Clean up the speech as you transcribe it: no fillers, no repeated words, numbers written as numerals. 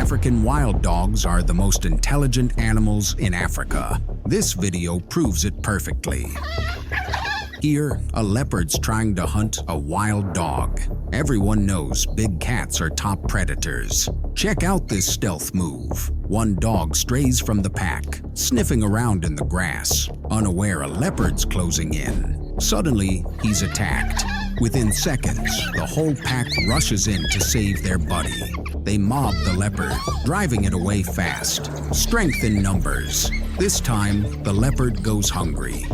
African wild dogs are the most intelligent animals in Africa. This video proves it perfectly. Here, a leopard's trying to hunt a wild dog. Everyone knows big cats are top predators. Check out this stealth move. One dog strays from the pack, sniffing around in the grass, unaware a leopard's closing in. Suddenly, he's attacked. Within seconds, the whole pack rushes in to save their buddy. They mob the leopard, driving it away fast. Strength in numbers. This time, the leopard goes hungry.